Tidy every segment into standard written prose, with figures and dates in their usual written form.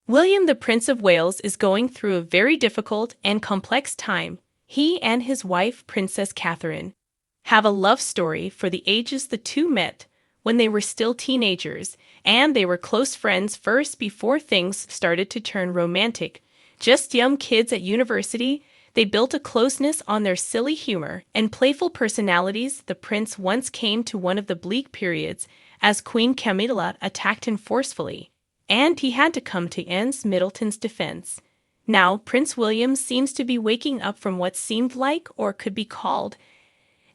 William, the Prince of Wales, is going through a very difficult and complex time. He and his wife, Princess Catherine, have a love story for the ages. The two met when they were still teenagers, and they were close friends first before things started to turn romantic. Just young kids at university, they built a closeness on their silly humor and playful personalities. The prince once came to one of the bleak periods as Queen Camilla attacked him forcefully, and he had to come to Middleton's defense. Now, Prince William seems to be waking up from what seemed like, or could be called,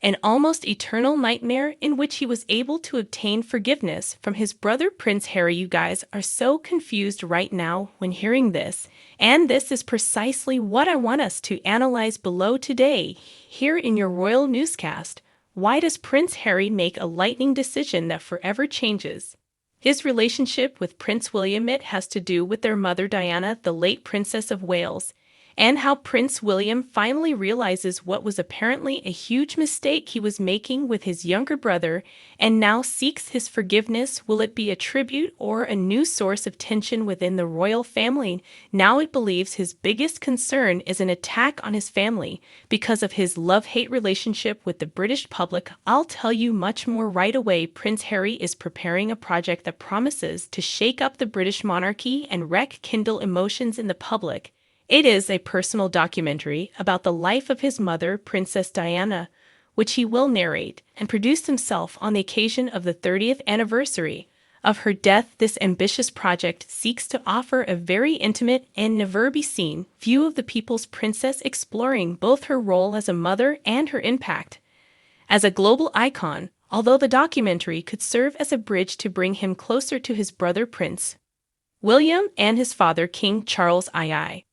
an almost eternal nightmare in which he was able to obtain forgiveness from his brother Prince Harry. You guys are so confused right now when hearing this, and this is precisely what I want us to analyze below today, here in your royal newscast. Why does Prince Harry make a lightning decision that forever changes his relationship with Prince William? It has to do with their mother Diana, the late Princess of Wales, and how Prince William finally realizes what was apparently a huge mistake he was making with his younger brother, and now seeks his forgiveness. Will it be a tribute or a new source of tension within the royal family? Now it believes his biggest concern is an attack on his family because of his love-hate relationship with the British public. I'll tell you much more right away. Prince Harry is preparing a project that promises to shake up the British monarchy and rekindle emotions in the public. It is a personal documentary about the life of his mother, Princess Diana, which he will narrate and produce himself on the occasion of the 30th anniversary of her death. This ambitious project seeks to offer a very intimate and never-be-seen view of the people's princess, exploring both her role as a mother and her impact as a global icon, although the documentary could serve as a bridge to bring him closer to his brother Prince William and his father King Charles II.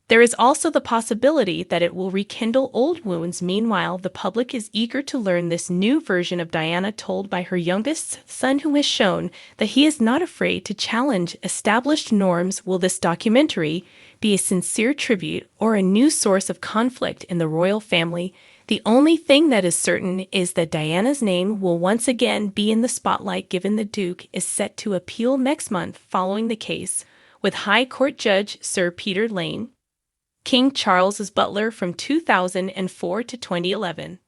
There is also the possibility that it will rekindle old wounds. Meanwhile, the public is eager to learn this new version of Diana, told by her youngest son, who has shown that he is not afraid to challenge established norms. Will this documentary be a sincere tribute or a new source of conflict in the royal family? The only thing that is certain is that Diana's name will once again be in the spotlight, given the Duke is set to appeal next month following the case with High Court Judge Sir Peter Lane, King Charles's butler from 2004 to 2011.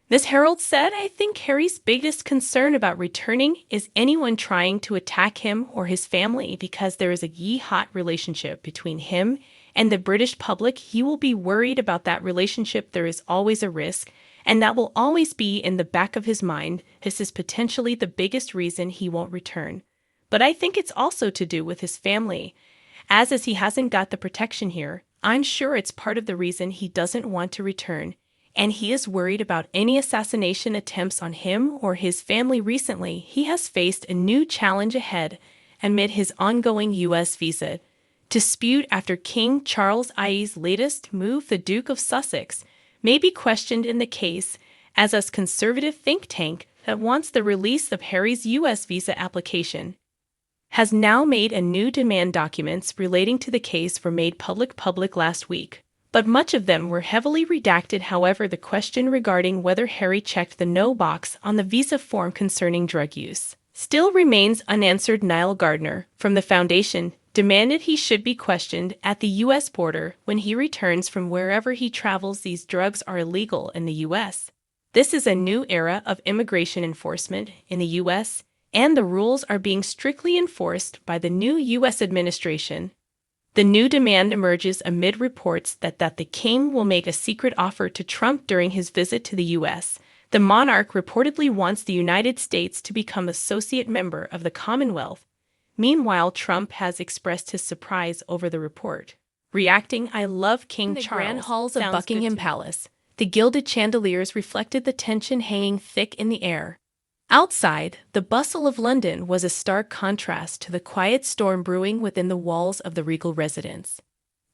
This herald said, "I think Harry's biggest concern about returning is anyone trying to attack him or his family, because there is a hot relationship between him and the British public. He will be worried about that relationship. There is always a risk, and that will always be in the back of his mind. This is potentially the biggest reason he won't return. But I think it's also to do with his family, as he hasn't got the protection here. I'm sure it's part of the reason he doesn't want to return, and he is worried about any assassination attempts on him or his family. Recently, he has faced a new challenge ahead amid his ongoing U.S. visa dispute after King Charles II's latest move. The Duke of Sussex may be questioned in the case, as a conservative think tank that wants the release of Harry's U.S. visa application has now made a new demand. Documents relating to the case were made public last week, but much of them were heavily redacted. However, the question regarding whether Harry checked the no box on the visa form concerning drug use still remains unanswered. Niall Gardner, from the foundation, demanded he should be questioned at the U.S. border when he returns from wherever he travels. These drugs are illegal in the U.S. This is a new era of immigration enforcement in the U.S., and the rules are being strictly enforced by the new U.S. administration. The new demand emerges amid reports that the king will make a secret offer to Trump during his visit to the U.S. The monarch reportedly wants the United States to become associate member of the Commonwealth. Meanwhile, Trump has expressed his surprise over the report, reacting, "I love King Charles." In the grand halls of Buckingham Palace, the gilded chandeliers reflected the tension hanging thick in the air. Outside, the bustle of London was a stark contrast to the quiet storm brewing within the walls of the regal residence.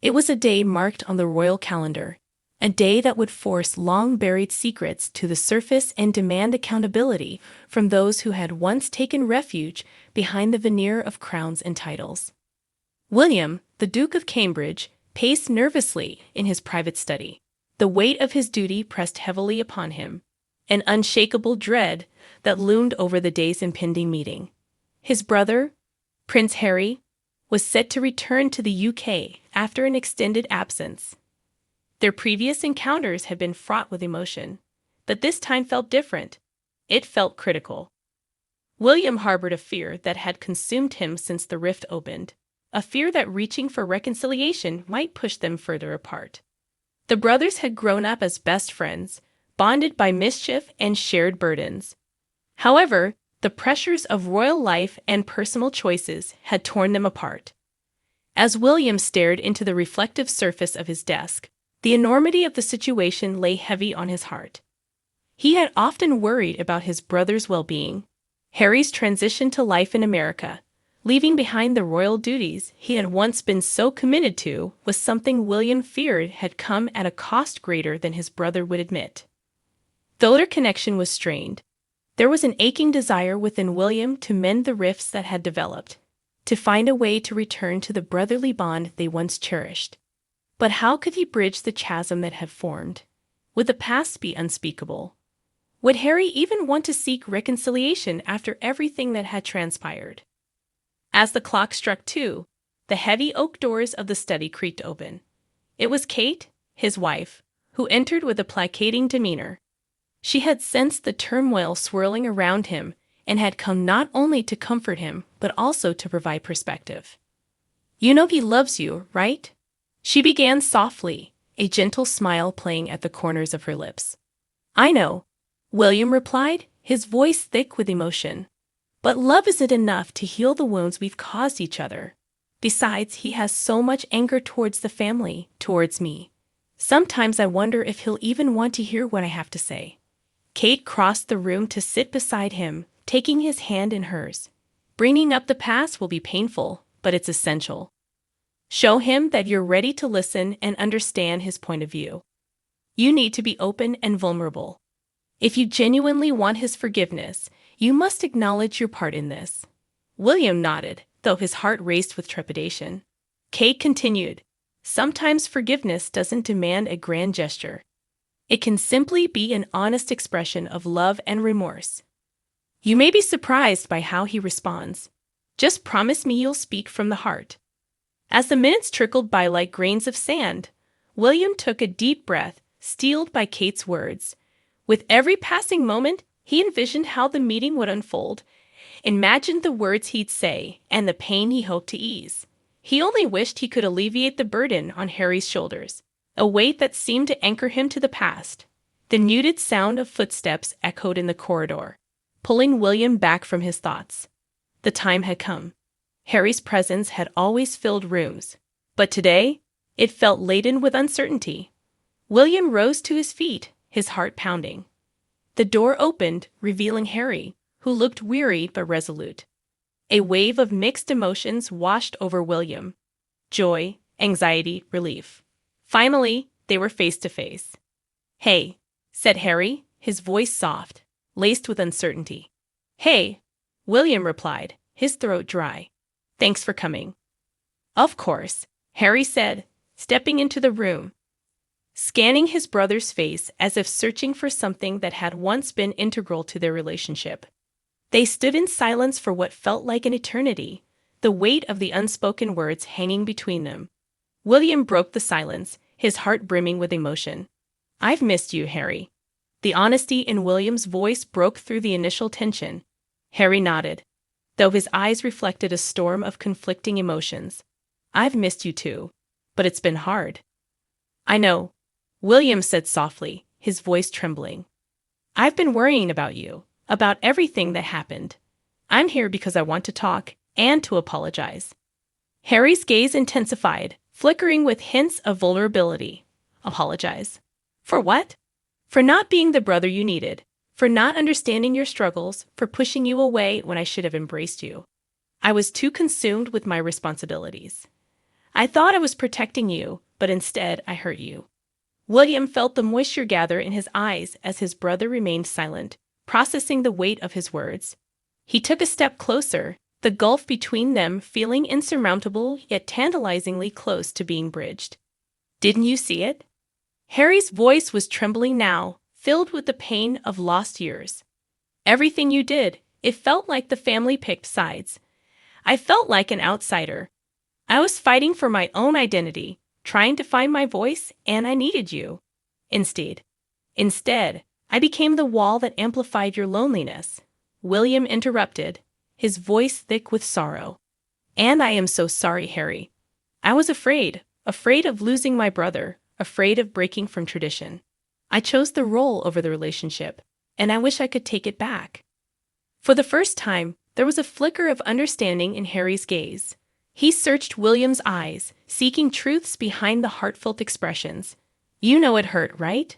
It was a day marked on the royal calendar, a day that would force long-buried secrets to the surface and demand accountability from those who had once taken refuge behind the veneer of crowns and titles. William, the Duke of Cambridge, paced nervously in his private study. The weight of his duty pressed heavily upon him, an unshakable dread that loomed over the day's impending meeting. His brother, Prince Harry, was set to return to the UK after an extended absence. Their previous encounters had been fraught with emotion, but this time felt different. It felt critical. William harbored a fear that had consumed him since the rift opened, a fear that reaching for reconciliation might push them further apart. The brothers had grown up as best friends, bonded by mischief and shared burdens. However, the pressures of royal life and personal choices had torn them apart. As William stared into the reflective surface of his desk, the enormity of the situation lay heavy on his heart. He had often worried about his brother's well-being. Harry's transition to life in America, leaving behind the royal duties he had once been so committed to, was something William feared had come at a cost greater than his brother would admit. Though their connection was strained, there was an aching desire within William to mend the rifts that had developed, to find a way to return to the brotherly bond they once cherished. But how could he bridge the chasm that had formed? Would the past be unspeakable? Would Harry even want to seek reconciliation after everything that had transpired? As the clock struck 2, the heavy oak doors of the study creaked open. It was Kate, his wife, who entered with a placating demeanor. She had sensed the turmoil swirling around him and had come not only to comfort him, but also to provide perspective. "You know he loves you, right?" She began softly, a gentle smile playing at the corners of her lips. "I know," William replied, his voice thick with emotion. "But love isn't enough to heal the wounds we've caused each other. Besides, he has so much anger towards the family, towards me. Sometimes I wonder if he'll even want to hear what I have to say." Kate crossed the room to sit beside him, taking his hand in hers. "Bringing up the past will be painful, but it's essential. Show him that you're ready to listen and understand his point of view. You need to be open and vulnerable. If you genuinely want his forgiveness, you must acknowledge your part in this." William nodded, though his heart raced with trepidation. Kate continued, "Sometimes forgiveness doesn't demand a grand gesture. It can simply be an honest expression of love and remorse. You may be surprised by how he responds. Just promise me you'll speak from the heart." As the minutes trickled by like grains of sand, William took a deep breath, steeled by Kate's words. With every passing moment, he envisioned how the meeting would unfold, imagined the words he'd say, and the pain he hoped to ease. He only wished he could alleviate the burden on Harry's shoulders, a weight that seemed to anchor him to the past. The muted sound of footsteps echoed in the corridor, pulling William back from his thoughts. The time had come. Harry's presence had always filled rooms, but today, it felt laden with uncertainty. William rose to his feet, his heart pounding. The door opened, revealing Harry, who looked weary but resolute. A wave of mixed emotions washed over William. Joy, anxiety, relief. Finally, they were face to face. "Hey," said Harry, his voice soft, laced with uncertainty. "Hey," William replied, his throat dry. "Thanks for coming." "Of course," Harry said, stepping into the room, scanning his brother's face as if searching for something that had once been integral to their relationship. They stood in silence for what felt like an eternity, the weight of the unspoken words hanging between them. William broke the silence, his heart brimming with emotion. "I've missed you, Harry." The honesty in William's voice broke through the initial tension. Harry nodded, though his eyes reflected a storm of conflicting emotions. "I've missed you too, but it's been hard." "I know," William said softly, his voice trembling. "I've been worrying about you, about everything that happened. I'm here because I want to talk and to apologize." Harry's gaze intensified, flickering with hints of vulnerability. "Apologize? For what?" "For not being the brother you needed, for not understanding your struggles, for pushing you away when I should have embraced you. I was too consumed with my responsibilities. I thought I was protecting you, but instead I hurt you." William felt the moisture gather in his eyes as his brother remained silent, processing the weight of his words. He took a step closer, the gulf between them feeling insurmountable yet tantalizingly close to being bridged. "Didn't you see it?" Harry's voice was trembling now, filled with the pain of lost years. "Everything you did, it felt like the family picked sides. I felt like an outsider. I was fighting for my own identity, trying to find my voice, and I needed you. Instead, I became the wall that amplified your loneliness. William interrupted, his voice thick with sorrow. And I am so sorry, Harry. I was afraid of losing my brother, afraid of breaking from tradition. I chose the role over the relationship, and I wish I could take it back. For the first time, there was a flicker of understanding in Harry's gaze. He searched William's eyes, seeking truths behind the heartfelt expressions. You know it hurt, right?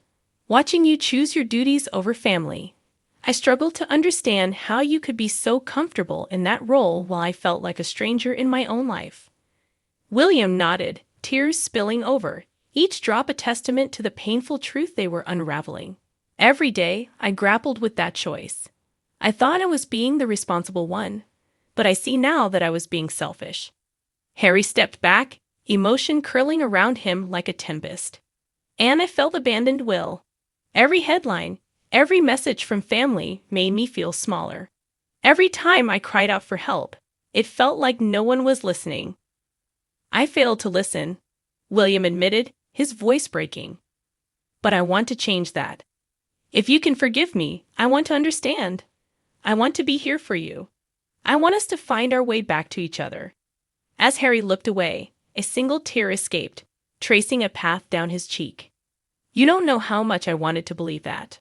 Watching you choose your duties over family. I struggled to understand how you could be so comfortable in that role while I felt like a stranger in my own life. William nodded, tears spilling over, each drop a testament to the painful truth they were unraveling. Every day, I grappled with that choice. I thought I was being the responsible one, but I see now that I was being selfish. Harry stepped back, emotion curling around him like a tempest. And I felt abandoned. Every headline, every message from family made me feel smaller. Every time I cried out for help, it felt like no one was listening. I failed to listen, William admitted, his voice breaking. But I want to change that. If you can forgive me, I want to understand. I want to be here for you. I want us to find our way back to each other. As Harry looked away, a single tear escaped, tracing a path down his cheek. You don't know how much I wanted to believe that.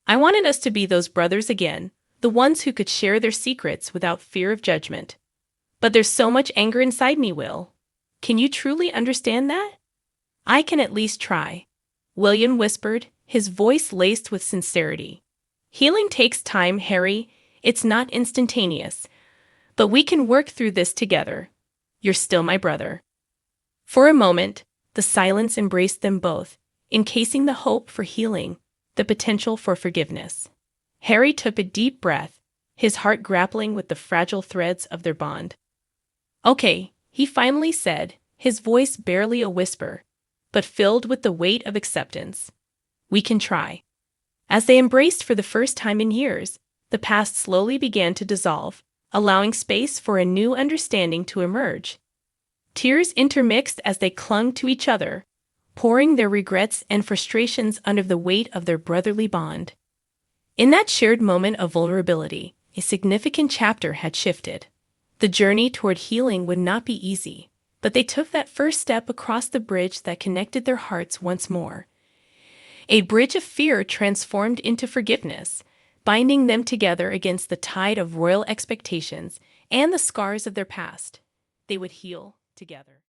I wanted us to be those brothers again, the ones who could share their secrets without fear of judgment. But there's so much anger inside me, Will. Can you truly understand that? I can at least try, William whispered, his voice laced with sincerity. Healing takes time, Harry. It's not instantaneous. But we can work through this together. You're still my brother. For a moment, the silence embraced them both, encasing the hope for healing, the potential for forgiveness. Harry took a deep breath, his heart grappling with the fragile threads of their bond. Okay, he finally said, his voice barely a whisper, but filled with the weight of acceptance. We can try. As they embraced for the first time in years, the past slowly began to dissolve, allowing space for a new understanding to emerge. Tears intermixed as they clung to each other, pouring their regrets and frustrations under the weight of their brotherly bond. In that shared moment of vulnerability, a significant chapter had shifted. The journey toward healing would not be easy, but they took that first step across the bridge that connected their hearts once more. A bridge of fear transformed into forgiveness, binding them together against the tide of royal expectations and the scars of their past. They would heal together.